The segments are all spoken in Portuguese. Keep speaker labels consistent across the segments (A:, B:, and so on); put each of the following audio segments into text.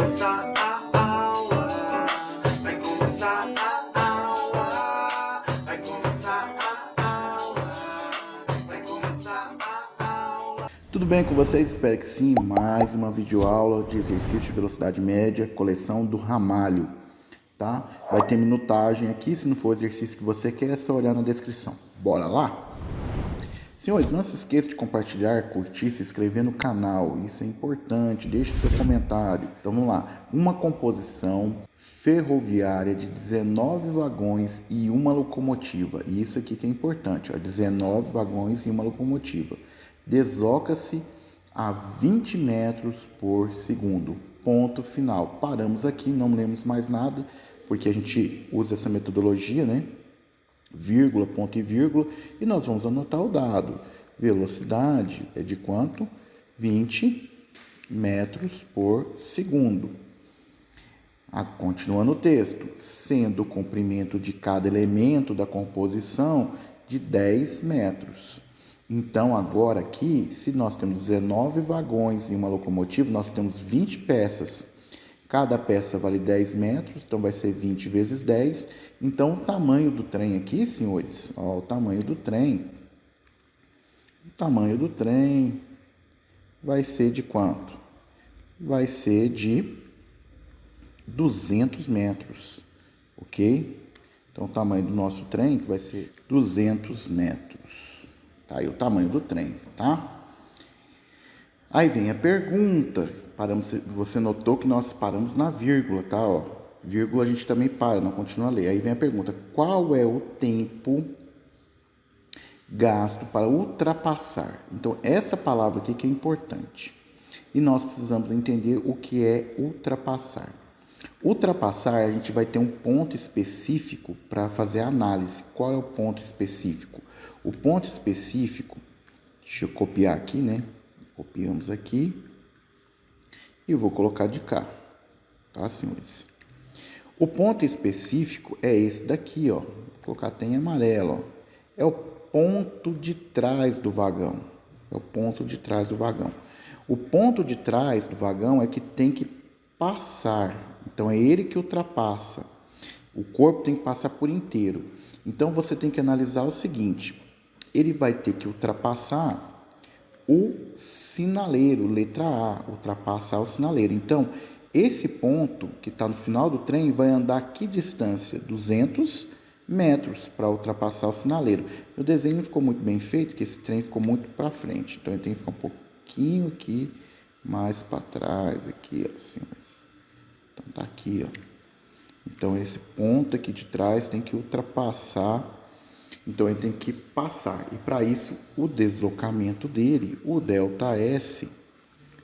A: começar a aula, vai começar a aula, vai começar a aula, vai começar a aula.
B: Tudo bem com vocês? Espero que sim. Mais uma videoaula de exercício de velocidade média, coleção do Ramalho, tá? Vai ter minutagem aqui, se não for o exercício que você quer, é só olhar na descrição. Bora lá? Senhores, não se esqueça de compartilhar, curtir, se inscrever no canal. Isso é importante. Deixe seu comentário. Então vamos lá. Uma composição ferroviária de 19 vagões e uma locomotiva. E isso aqui que é importante, ó, 19 vagões e uma locomotiva. Desloca-se a 20 metros por segundo. Ponto final. Paramos aqui, não lemos mais nada, porque a gente usa essa metodologia, né? Vírgula, ponto e vírgula, e nós vamos anotar o dado. Velocidade é de quanto? 20 metros por segundo. Continuando o texto, sendo o comprimento de cada elemento da composição de 10 metros. Então, agora aqui, se nós temos 19 vagões e uma locomotiva, nós temos 20 peças. Cada peça vale 10 metros, então vai ser 20 vezes 10. Então, o tamanho do trem aqui, senhores, ó, o tamanho do trem vai ser de quanto? Vai ser de 200 metros, ok? Então, o tamanho do nosso trem vai ser 200 metros. Tá aí o tamanho do trem, tá? Aí vem a pergunta. Você notou que nós paramos na vírgula, tá? Ó, vírgula a gente também para, não continua a ler. Aí vem a pergunta: qual é o tempo gasto para ultrapassar? Então, essa palavra aqui que é importante. E nós precisamos entender o que é ultrapassar. Ultrapassar, a gente vai ter um ponto específico para fazer a análise. Qual é o ponto específico? O ponto específico, deixa eu copiar aqui, né? Copiamos aqui e vou colocar de cá, tá, senhores? O ponto específico é esse daqui, ó. Vou colocar até em amarelo, ó. É o ponto de trás do vagão. É o ponto de trás do vagão. O ponto de trás do vagão é que tem que passar. Então, é ele que ultrapassa. O corpo tem que passar por inteiro. Então, você tem que analisar o seguinte. Ele vai ter que ultrapassar o sinaleiro, letra A, ultrapassar o sinaleiro. Então, esse ponto que está no final do trem vai andar que distância? 200 metros para ultrapassar o sinaleiro. O desenho não ficou muito bem feito, porque esse trem ficou muito para frente. Então, ele tem que ficar um pouquinho aqui mais para trás, aqui, ó, assim. Então, tá aqui, ó. Então, esse ponto aqui de trás tem que ultrapassar. Então, ele tem que passar. E, para isso, o deslocamento dele, o ΔS,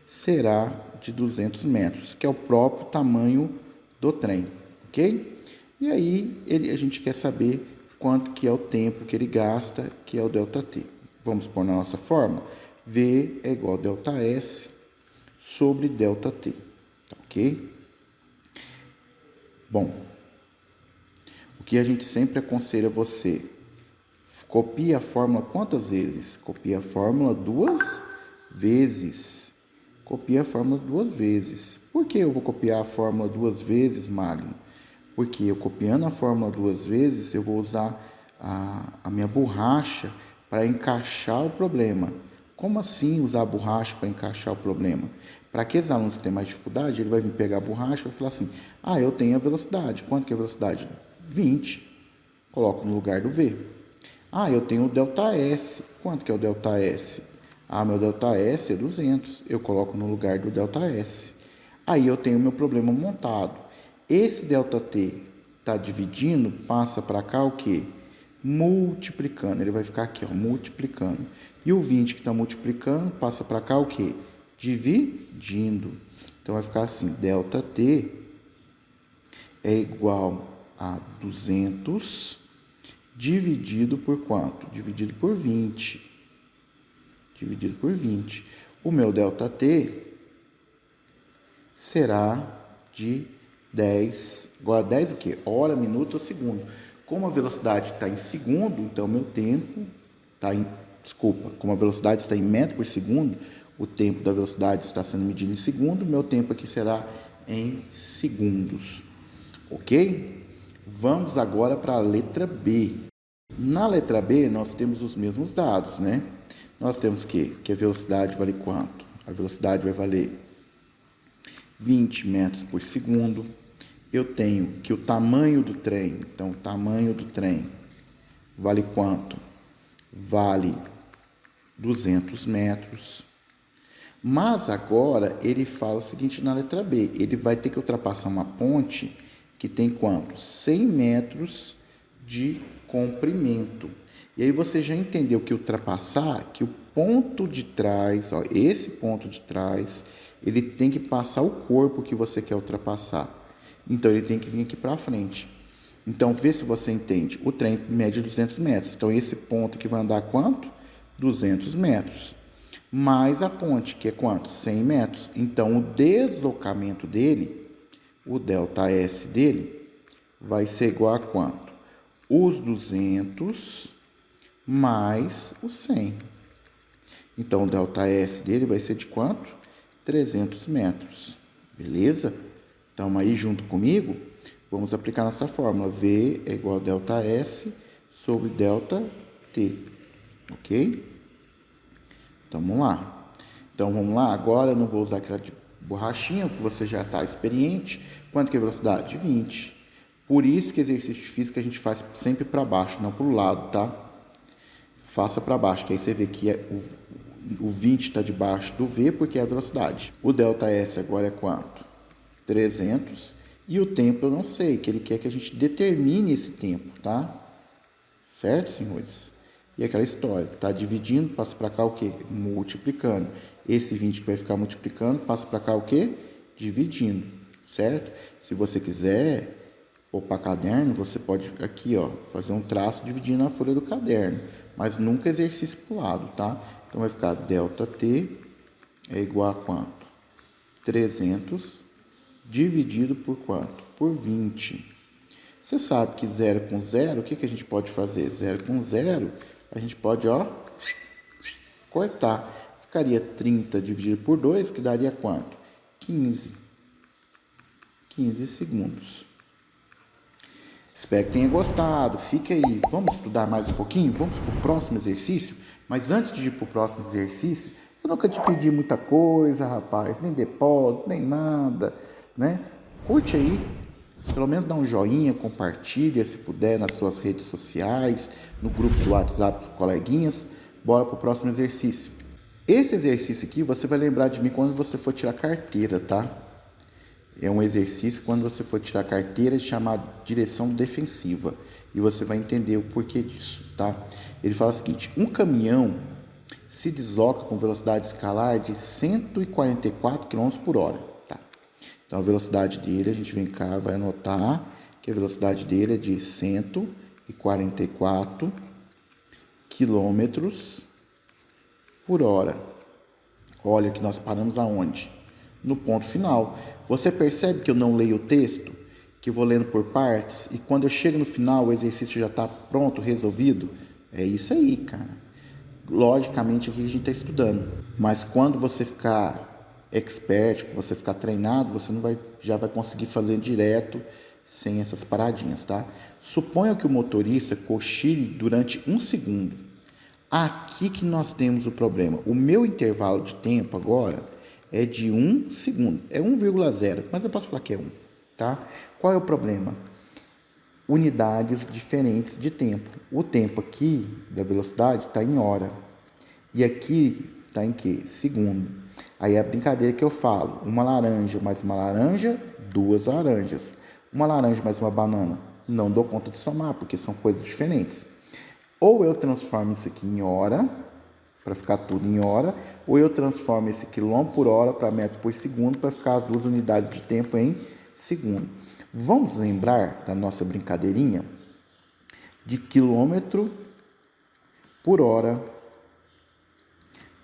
B: será de 200 metros, que é o próprio tamanho do trem, ok? E aí, a gente quer saber quanto que é o tempo que ele gasta, que é o ΔT. Vamos pôr na nossa fórmula? V é igual a ΔS sobre ΔT, tá, ok? Bom, o que a gente sempre aconselha você... Copie a fórmula quantas vezes? Copie a fórmula 2 vezes. Copie a fórmula 2 vezes. Por que eu vou copiar a fórmula 2 vezes, Magno? Porque eu copiando a fórmula 2 vezes, eu vou usar a minha borracha para encaixar o problema. Como assim usar a borracha para encaixar o problema? Para aqueles alunos que têm mais dificuldade, ele vai vir pegar a borracha e vai falar assim: ah, eu tenho a velocidade. Quanto que é a velocidade? 20. Coloco no lugar do V. Ah, eu tenho o ΔS. Quanto que é o ΔS? Ah, meu ΔS é 200. Eu coloco no lugar do ΔS. Aí eu tenho o meu problema montado. Esse ΔT está dividindo, passa para cá o quê? Multiplicando. Ele vai ficar aqui, ó, multiplicando. E o 20 que está multiplicando, passa para cá o quê? Dividindo. Então, vai ficar assim, ΔT é igual a 200... dividido por quanto? Dividido por 20. Dividido por 20. O meu ΔT será de 10. Agora, 10 o quê? Hora, minuto ou segundo. Como a velocidade está em segundo, então meu tempo está em... Desculpa, como a velocidade está em metro por segundo, o tempo da velocidade está sendo medido em segundo, meu tempo aqui será em segundos, ok? Vamos agora para a letra B. Na letra B, nós temos os mesmos dados, né? Nós temos que a velocidade vale quanto? A velocidade vai valer 20 metros por segundo. Eu tenho que o tamanho do trem, então o tamanho do trem vale quanto? Vale 200 metros. Mas agora ele fala o seguinte na letra B, ele vai ter que ultrapassar uma ponte que tem quanto? 100 metros de comprimento. E aí você já entendeu que ultrapassar, que o ponto de trás, ó, esse ponto de trás, ele tem que passar o corpo que você quer ultrapassar. Então ele tem que vir aqui para frente. Então vê se você entende. O trem mede 200 metros. Então esse ponto que vai andar quanto? 200 metros. Mais a ponte, que é quanto? 100 metros. Então o deslocamento dele, o ΔS dele, vai ser igual a quanto? Os 200 mais os 100. Então, o ΔS dele vai ser de quanto? 300 metros. Beleza? Então, aí junto comigo, vamos aplicar nossa fórmula. V é igual a ΔS sobre ΔT. Ok? Então, vamos lá. Então, vamos lá. Agora, eu não vou usar aquela de borrachinha, porque você já está experiente. Quanto que é a velocidade? 20. Por isso que exercício físico a gente faz sempre para baixo, não para o lado, tá? Faça para baixo, que aí você vê que o 20 está debaixo do V, porque é a velocidade. O ΔS agora é quanto? 300. E o tempo eu não sei, que ele quer que a gente determine esse tempo, tá? Certo, senhores? E aquela história, tá dividindo, passa para cá o quê? Multiplicando. Esse 20 que vai ficar multiplicando, passa para cá o quê? Dividindo, certo? Se você quiser ou para caderno, você pode aqui, ó, fazer um traço dividindo a folha do caderno, mas nunca exercício para o lado, tá? Então vai ficar ΔT é igual a quanto? 300 dividido por quanto? Por 20. Você sabe que 0 com 0, o que a gente pode fazer? 0 com 0, a gente pode, ó, cortar. Ficaria 30 dividido por 2, que daria quanto? 15. 15 segundos. Espero que tenha gostado. Fique aí. Vamos estudar mais um pouquinho? Vamos para o próximo exercício? Mas antes de ir para o próximo exercício, eu nunca te pedi muita coisa, rapaz. Nem depósito, nem nada, né? Curte aí. Pelo menos dá um joinha, compartilha se puder nas suas redes sociais, no grupo do WhatsApp dos coleguinhas. Bora para o próximo exercício. Esse exercício aqui você vai lembrar de mim quando você for tirar carteira, tá? É um exercício quando você for tirar carteira chamado direção defensiva. E você vai entender o porquê disso, tá? Ele fala o seguinte, um caminhão se desloca com velocidade escalar de 144 km por hora, tá? Então, a velocidade dele, a gente vem cá, vai anotar que a velocidade dele é de 144 km por hora. Olha que nós paramos aonde? No ponto final. Você percebe que eu não leio o texto? Que eu vou lendo por partes? E quando eu chego no final, o exercício já está pronto, resolvido? É isso aí, cara. Logicamente, aqui a gente está estudando. Mas quando você ficar expert, você ficar treinado, você não vai, já vai conseguir fazer direto sem essas paradinhas, tá? Suponha que o motorista cochile durante 1 segundo. Aqui que nós temos o problema. O meu intervalo de tempo agora é de 1 segundo. É 1,0, mas eu posso falar que é 1, tá? Qual é o problema? Unidades diferentes de tempo. O tempo aqui da velocidade está em hora. E aqui está em quê? Segundo. Aí é a brincadeira que eu falo. Uma laranja mais uma laranja, 2 laranjas. Uma laranja mais uma banana. Não dou conta de somar, porque são coisas diferentes. Ou eu transformo isso aqui em hora, para ficar tudo em hora, ou eu transformo esse quilômetro por hora para metro por segundo, para ficar as duas unidades de tempo em segundo. Vamos lembrar da nossa brincadeirinha de quilômetro por hora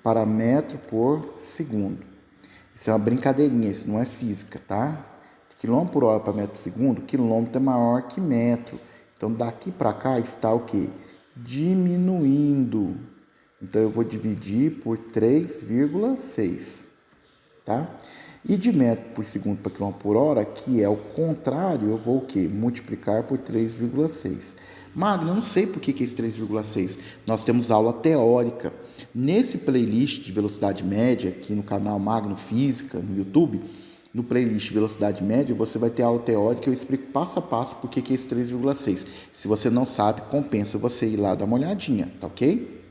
B: para metro por segundo. Isso é uma brincadeirinha, isso não é física, tá? De quilômetro por hora para metro por segundo, quilômetro é maior que metro. Então, daqui para cá está o quê? Diminuindo. Então, eu vou dividir por 3,6, tá? E de metro por segundo para quilômetro por hora, que é o contrário, eu vou o quê? Multiplicar por 3,6. Magno, eu não sei por que é esse 3,6. Nós temos aula teórica. Nesse playlist de velocidade média, aqui no canal Magno Física, no YouTube, no playlist Velocidade Média, você vai ter aula teórica, eu explico passo a passo por que é esse 3,6. Se você não sabe, compensa você ir lá dar uma olhadinha, tá ok?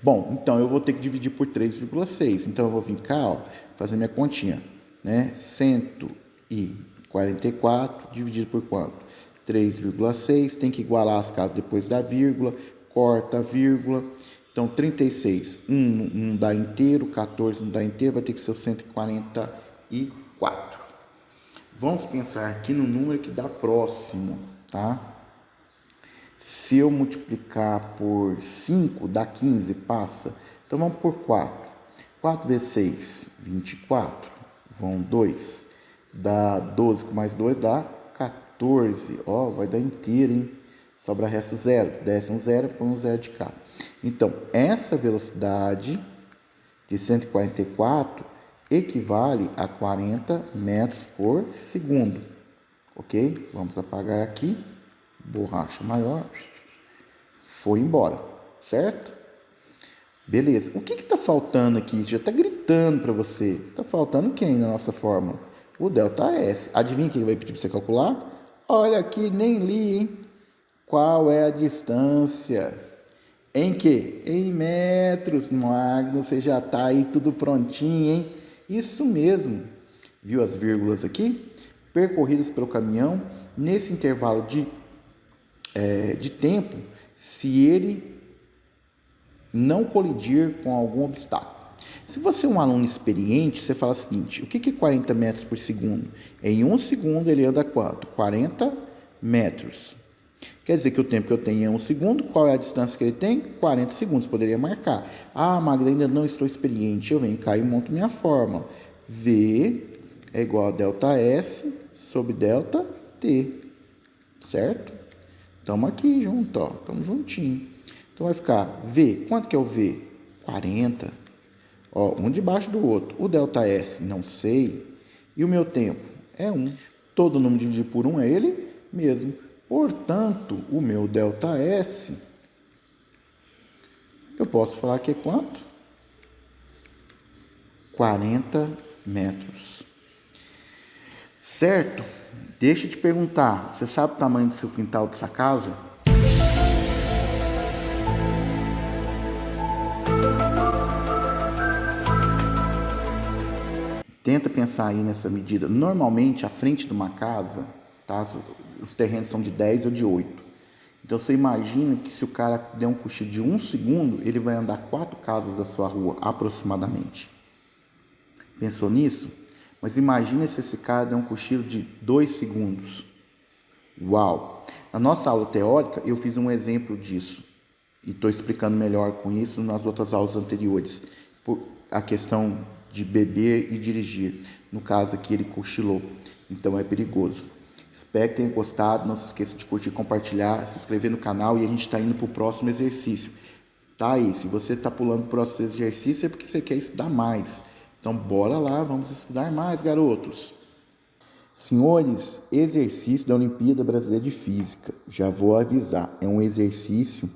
B: Bom, então eu vou ter que dividir por 3,6. Então eu vou vir cá, ó, fazer minha continha, né? 144 dividido por quanto? 3,6. Tem que igualar as casas depois da vírgula, corta a vírgula. Então 36, 1 não dá inteiro, 14 não dá inteiro, vai ter que ser o 144. Vamos pensar aqui no número que dá próximo, tá? Se eu multiplicar por 5, dá 15, passa. Então, vamos por 4. 4 vezes 6, 24. Vão 2. Dá 12 com mais 2, dá 14. Ó, vai dar inteiro, hein? Sobra resto 0. Desce um 0, põe um 0 de cá. Então, essa velocidade de 144 equivale a 40 metros por segundo. Ok? Vamos apagar aqui. Borracha maior, foi embora, certo? Beleza, o que está faltando aqui? Já está gritando para você. Está faltando quem na nossa fórmula? O ΔS. Adivinha quem vai pedir para você calcular? Olha aqui, nem li, hein? Qual é a distância? Em que? Em metros, Magno. Você já está aí tudo prontinho, hein? Isso mesmo. Viu as vírgulas aqui? Percorridas pelo caminhão nesse intervalo de tempo, se ele não colidir com algum obstáculo. Se você é um aluno experiente, você fala o seguinte: o que é 40 metros por segundo? Em 1 segundo ele anda quanto? 40 metros. Quer dizer que o tempo que eu tenho é 1 segundo. Qual é a distância que ele tem? 40 segundos. Poderia marcar. Ah, Magda, ainda não estou experiente. Eu venho cá e monto minha fórmula. V é igual a ΔS sobre ΔT. Certo? Estamos aqui junto, ó. Estamos juntinho. Então vai ficar V. Quanto que é o V? 40. Ó, um debaixo do outro. O ΔS, não sei. E o meu tempo? É 1. Todo número dividido por 1 é ele mesmo. Portanto, o meu ΔS, eu posso falar que é quanto? 40 metros. Certo? Deixa eu te perguntar, você sabe o tamanho do seu quintal dessa casa? Tenta pensar aí nessa medida. Normalmente, a frente de uma casa, tá? Os terrenos são de 10 ou de 8. Então, você imagina que se o cara der um cochilo de 1 segundo, ele vai andar 4 casas da sua rua, aproximadamente. Pensou nisso? Mas imagina se esse cara der um cochilo de 2 segundos. Uau! Na nossa aula teórica, eu fiz um exemplo disso. E estou explicando melhor com isso nas outras aulas anteriores. Por a questão de beber e dirigir. No caso aqui, ele cochilou. Então, é perigoso. Espero que tenha gostado. Não se esqueça de curtir, compartilhar, se inscrever no canal. E a gente está indo para o próximo exercício. Tá aí, se você está pulando para o próximo exercício, é porque você quer estudar mais. Então, bora lá, vamos estudar mais, garotos. Senhores, exercício da Olimpíada Brasileira de Física. Já vou avisar, é um exercício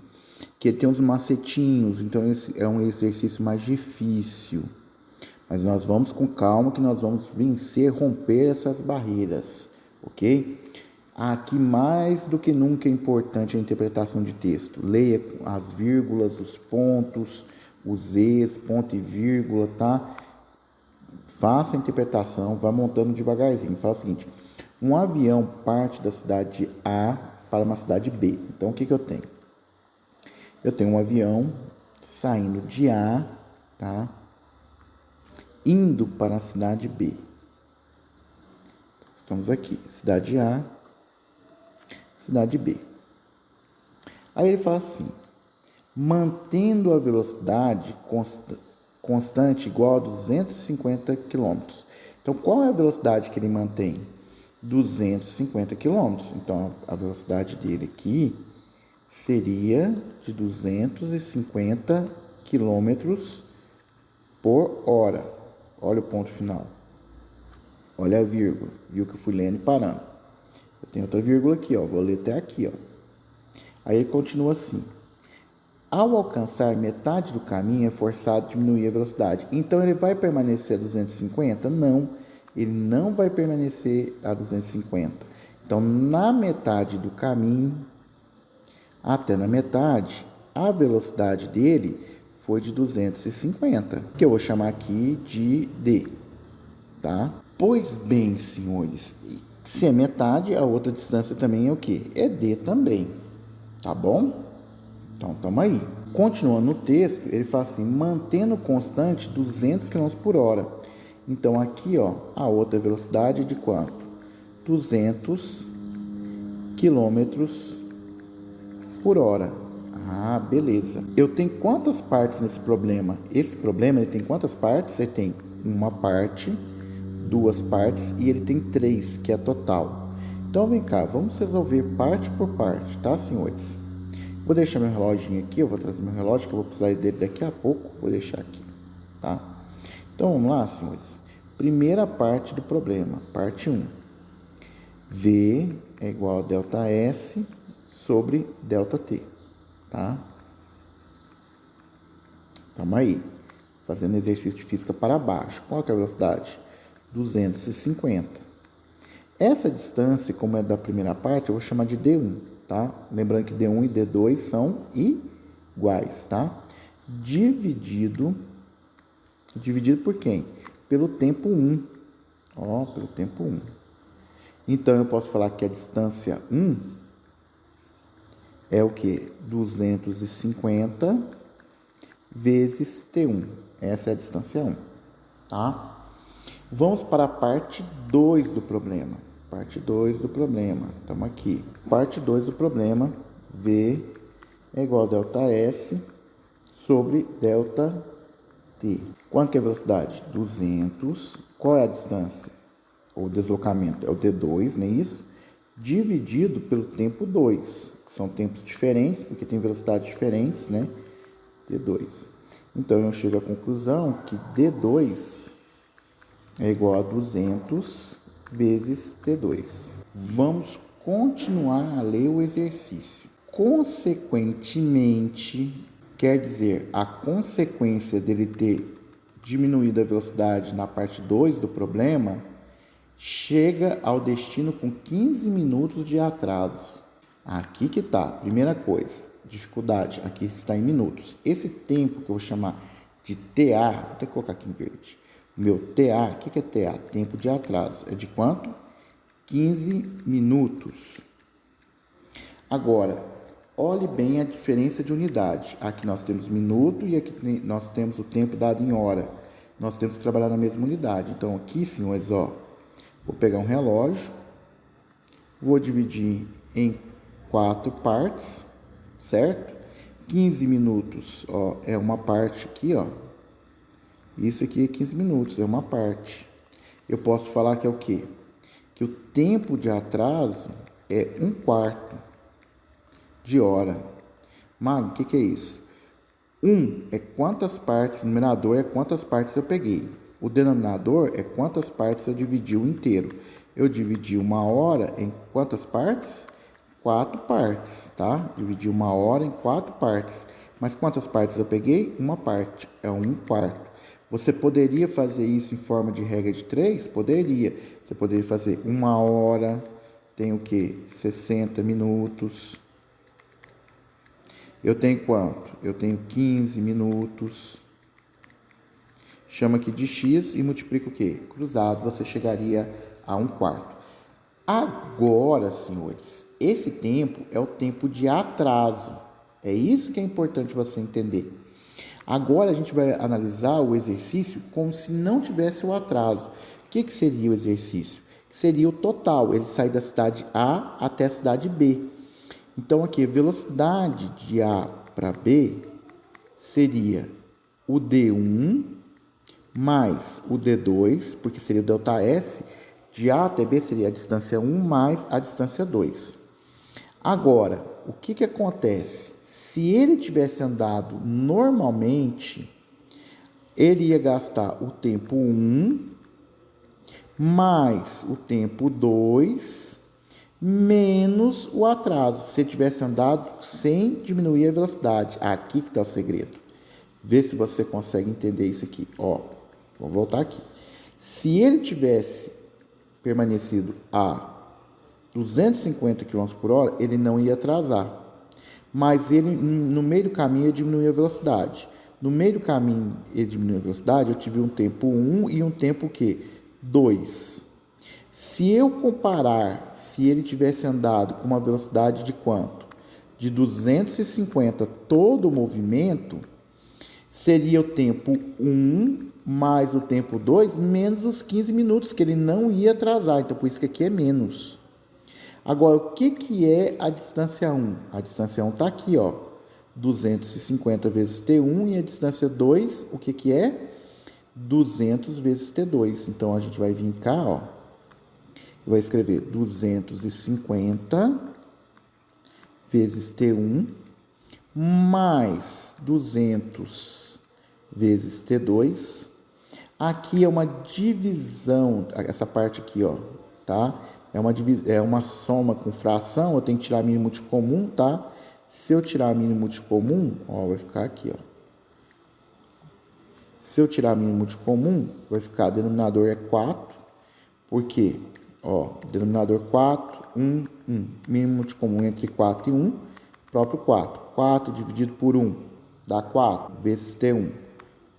B: que tem uns macetinhos, então é um exercício mais difícil. Mas nós vamos com calma que nós vamos vencer, romper essas barreiras, ok? Aqui, mais do que nunca, é importante a interpretação de texto. Leia as vírgulas, os pontos, os es, ponto e vírgula, tá? Faça a interpretação, vá montando devagarzinho. Fala o seguinte: um avião parte da cidade A para uma cidade B. Então, o que eu tenho? Eu tenho um avião saindo de A, tá? Indo para a cidade B. Estamos aqui, cidade A, cidade B. Aí ele fala assim: mantendo a velocidade constante igual a 250 km. Então, qual é a velocidade que ele mantém? 250 km. Então, a velocidade dele aqui seria de 250 km por hora. Olha o ponto final. Olha a vírgula. Viu que eu fui lendo e parando. Eu tenho outra vírgula aqui, ó. Vou ler até aqui, ó. Aí ele continua assim. Ao alcançar metade do caminho, é forçado a diminuir a velocidade. Então, ele vai permanecer a 250? Não, ele não vai permanecer a 250. Então, na metade do caminho, até na metade, a velocidade dele foi de 250, que eu vou chamar aqui de D, tá? Pois bem, senhores, se é metade, a outra distância também é o quê? É D também, tá bom? Então, estamos aí. Continuando no texto, ele fala assim, mantendo constante 200 km por hora. Então, aqui, ó, a outra velocidade é de quanto? 200 km por hora. Ah, beleza. Eu tenho quantas partes nesse problema? Esse problema, ele tem quantas partes? Ele tem uma parte, duas partes e ele tem três, que é a total. Então, vem cá, vamos resolver parte por parte, tá, senhores? Vou deixar meu relógio aqui, eu vou trazer meu relógio, que eu vou precisar dele daqui a pouco. Vou deixar aqui, tá? Então, vamos lá, senhores. Primeira parte do problema, parte 1. V é igual a ΔS sobre ΔT, tá? Estamos aí, fazendo exercício de física para baixo. Qual que é a velocidade? 250. Essa distância, como é da primeira parte, eu vou chamar de D1. Tá? Lembrando que D1 e D2 são iguais, tá? Dividido por quem? Pelo tempo 1. Ó, pelo tempo 1. Então, eu posso falar que a distância 1 é o quê? 250 vezes T1. Essa é a distância 1, tá? Vamos para a parte 2 do problema. Parte 2 do problema. Estamos aqui. Parte 2 do problema. V é igual a ΔS sobre ΔT. Quanto que é a velocidade? 200. Qual é a distância? O deslocamento é o D2, não é isso? Dividido pelo tempo 2, que são tempos diferentes, porque tem velocidades diferentes, né? D2. Então, eu chego à conclusão que D2 é igual a 200 vezes T2. Vamos continuar a ler o exercício. Consequentemente, quer dizer, a consequência dele ter diminuído a velocidade na parte 2 do problema, chega ao destino com 15 minutos de atraso. Aqui que está, primeira coisa, dificuldade, aqui está em minutos. Esse tempo que eu vou chamar de TA, vou até colocar aqui em verde. Meu TA, o que é TA? Tempo de atraso. É de quanto? 15 minutos. Agora, olhe bem a diferença de unidade. Aqui nós temos minuto e aqui nós temos o tempo dado em hora. Nós temos que trabalhar na mesma unidade. Então, aqui, senhores, ó, vou pegar um relógio, vou dividir em 4 partes, certo? 15 minutos, ó, é uma parte aqui, ó. Isso aqui é 15 minutos, é uma parte. Eu posso falar que é o quê? Que o tempo de atraso é 1/4 de hora. Mago, o que é isso? 1 é quantas partes, o numerador é quantas partes eu peguei. O denominador é quantas partes eu dividi o inteiro. Eu dividi 1 hora em quantas partes? 4 partes, tá? Dividi 1 hora em 4 partes. Mas quantas partes eu peguei? Uma parte, é 1/4. Você poderia fazer isso em forma de regra de 3? Poderia. Você poderia fazer 1 hora, tem o quê? 60 minutos. Eu tenho quanto? Eu tenho 15 minutos. Chama aqui de x e multiplica o quê? Cruzado, você chegaria a 1/4. Agora, senhores, esse tempo é o tempo de atraso. É isso que é importante você entender. Agora a gente vai analisar o exercício como se não tivesse o atraso. O que seria o exercício? Seria o total, ele sai da cidade A até a cidade B. Então aqui, a velocidade de A para B seria o D1 mais o D2, porque seria o ΔS, de A até B seria a distância 1 mais a distância 2. Agora, o que acontece? Se ele tivesse andado normalmente, ele ia gastar o tempo 1 mais o tempo 2 menos o atraso. Se ele tivesse andado sem diminuir a velocidade. Aqui que está o segredo. Vê se você consegue entender isso aqui. Ó, vou voltar aqui. Se ele tivesse permanecido a 250 km por hora, ele não ia atrasar. Mas ele, no meio do caminho, ele diminuiu a velocidade. No meio do caminho, ele diminuiu a velocidade, eu tive um tempo 1 e um tempo o quê? 2. Se eu comparar, se ele tivesse andado com uma velocidade de quanto? De 250 todo o movimento, seria o tempo 1 mais o tempo 2 menos os 15 minutos, que ele não ia atrasar. Então, por isso que aqui é menos. Agora, o que é a distância 1? A distância 1 está aqui, ó, 250 vezes T1, e a distância 2, o que é? 200 vezes T2. Então, a gente vai vir cá, ó, vai escrever 250 vezes T1 mais 200 vezes T2. Aqui é uma divisão, essa parte aqui, ó, tá? É uma soma com fração, eu tenho que tirar mínimo de comum, tá? Se eu tirar mínimo de comum, ó, vai ficar aqui, ó. Se eu tirar mínimo de comum, vai ficar, denominador é 4, por quê? Ó, denominador 4, 1, 1. Mínimo de comum entre 4 e 1, próprio 4. 4 dividido por 1 dá 4, vezes T1,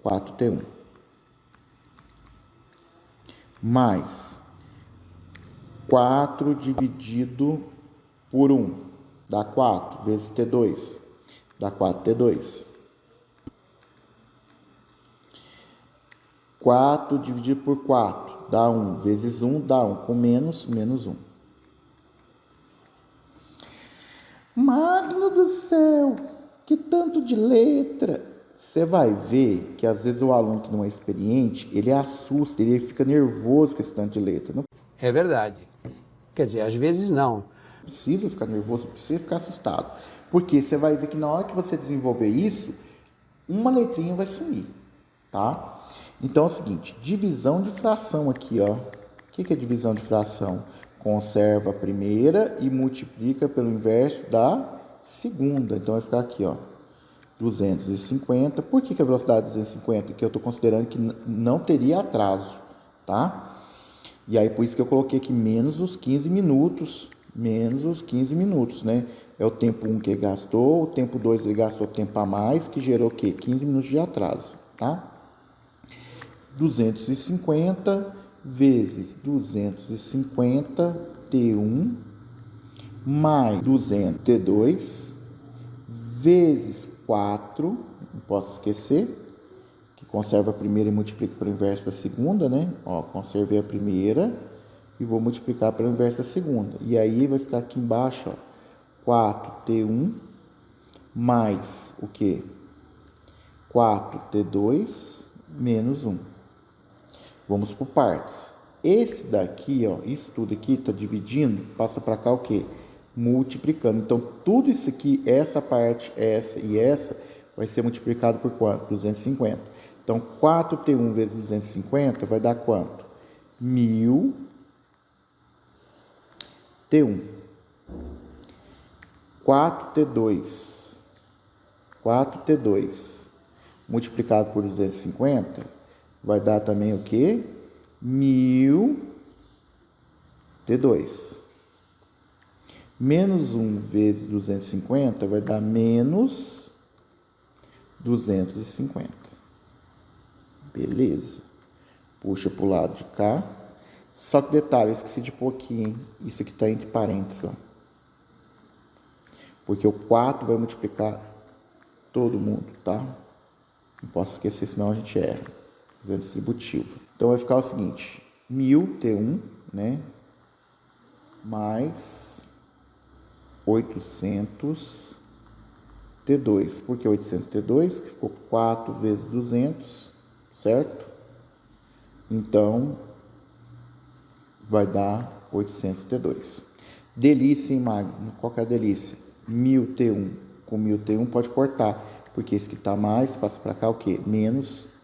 B: 4T1. Mais 4 dividido por 1 dá 4, vezes T2, dá 4T2. 4 dividido por 4 dá 1, vezes 1 dá 1, com menos, menos 1. Magno do céu, que tanto de letra! Você vai ver que às vezes o aluno que não é experiente, ele assusta, ele fica nervoso com esse tanto de letra. Não
C: É verdade. Quer dizer, às vezes não.
B: precisa ficar nervoso, precisa ficar assustado. Porque você vai ver que na hora que você desenvolver isso, uma letrinha vai sumir, tá? Então é o seguinte, divisão de fração aqui, ó. O que é divisão de fração? Conserva a primeira e multiplica pelo inverso da segunda. Então vai ficar aqui, ó, 250. Por que a velocidade é 250? Que eu estou considerando que não teria atraso, tá? E aí por isso que eu coloquei aqui menos os 15 minutos, né? É o tempo 1 que ele gastou, o tempo 2 ele gastou tempo a mais, que gerou o quê? 15 minutos de atraso, tá? 250 vezes 250 T1 mais 200 T2 vezes 4, não posso esquecer, que conserva a primeira e multiplica pelo inverso da segunda, né? Ó, conservei a primeira e vou multiplicar pelo inverso da segunda. E aí vai ficar aqui embaixo, ó, 4T1 mais o quê? 4T2 menos 1. Vamos por partes. Esse daqui, ó, isso tudo aqui está dividindo, passa para cá o quê? Multiplicando. Então, tudo isso aqui, essa parte, essa e essa, vai ser multiplicado por quanto? 250. Então, 4T1 vezes 250 vai dar quanto? 1000 T1. 4T2 multiplicado por 250 vai dar também o quê? 1000 T2. Menos 1 vezes 250 vai dar menos 250. Beleza. Puxa para o lado de cá. Só que detalhe, eu esqueci de pôr aqui, hein? Isso aqui está entre parênteses, ó. Porque o 4 vai multiplicar todo mundo, tá? Não posso esquecer, senão a gente erra. Fazendo distributivo. Então vai ficar o seguinte: 1000 T1, né? Mais 800 T2. Por que 800 T2? Que ficou 4 vezes 200, certo? Então, vai dar 800 T2. Delícia, hein, Magno? Qual que é a delícia? 1000 T1 com 1000 T1 pode cortar, porque esse que está mais passa para cá o quê? Menos.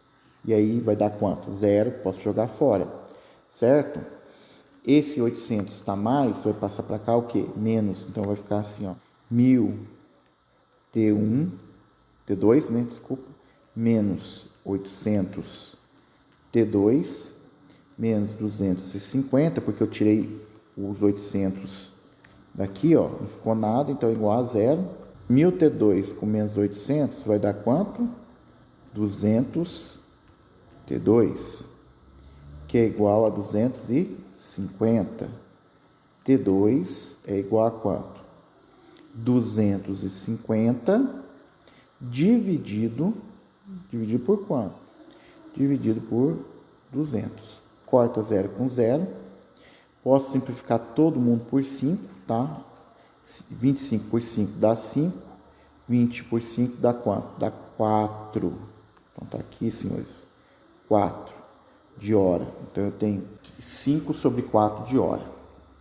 B: E aí vai dar quanto? 0, posso jogar fora. certo? Esse 800 está mais, vai passar para cá o quê? Menos. Então, vai ficar assim, ó, 1000 T1, T2, né? Desculpa. Menos 800 T2, menos 250, porque eu tirei os 800 daqui, ó, não ficou nada, então é igual a zero. 1000 T2 com menos 800 vai dar quanto? 200 T2, que é igual a 250. T2 é igual a quanto? 250 dividido por quanto? Dividido por 200. Corta 0 com 0. Posso simplificar todo mundo por 5, tá? 25 por 5 dá 5. 20 por 5 dá quanto? Dá 4. Então, tá aqui, senhores. 4 de hora. Então, eu tenho 5 sobre 4 de hora.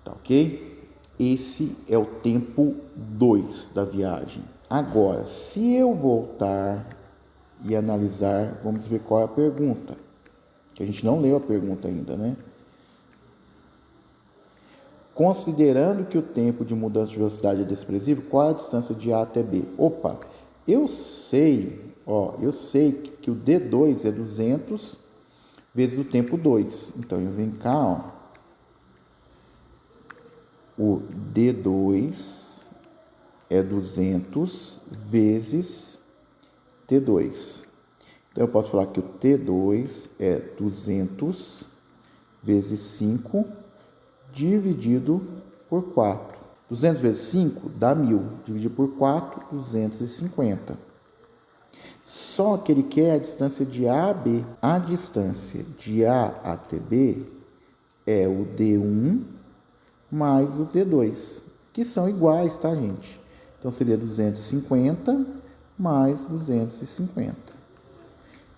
B: Tá ok? Esse é o tempo 2 da viagem. Agora, se eu voltar e analisar, vamos ver qual é a pergunta. Que a gente não leu a pergunta ainda, né? Considerando que o tempo de mudança de velocidade é desprezível, qual é a distância de A até B? Opa, eu sei que o D2 é 200 vezes o tempo 2. Então, eu venho cá, ó. O D2 é 200 vezes T2. Então, eu posso falar que o T2 é 200 vezes 5 dividido por 4. 200 vezes 5 dá 1000. Dividido por 4, 250. Só que ele quer a distância de A a B. A distância de A até B é o D1 mais o D2, que são iguais, tá, gente? Então, seria 250 mais 250.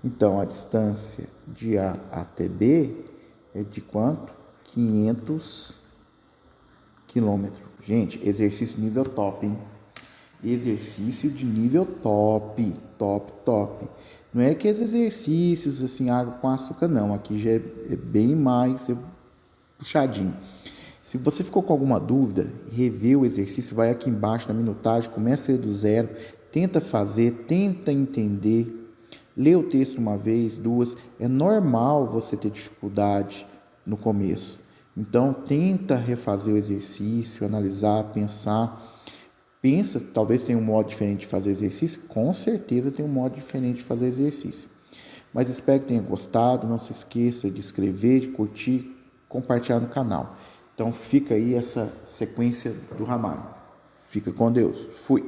B: Então, a distância de A até B é de quanto? 500 quilômetros. Gente, exercício nível top, hein? Exercício de nível top, top. Não é aqueles exercícios assim, água com açúcar, não. Aqui já é bem mais puxadinho. Se você ficou com alguma dúvida, revê o exercício, vai aqui embaixo na minutagem, começa a ler do zero, tenta fazer, tenta entender, lê o texto uma vez, duas. É normal você ter dificuldade no começo. Então, tenta refazer o exercício, analisar, pensar. Pensa, talvez tenha um modo diferente de fazer exercício. Com certeza tem um modo diferente de fazer exercício. Mas espero que tenha gostado. Não se esqueça de inscrever, de curtir, compartilhar no canal. Então, fica aí essa sequência do Ramalho. Fica com Deus. Fui.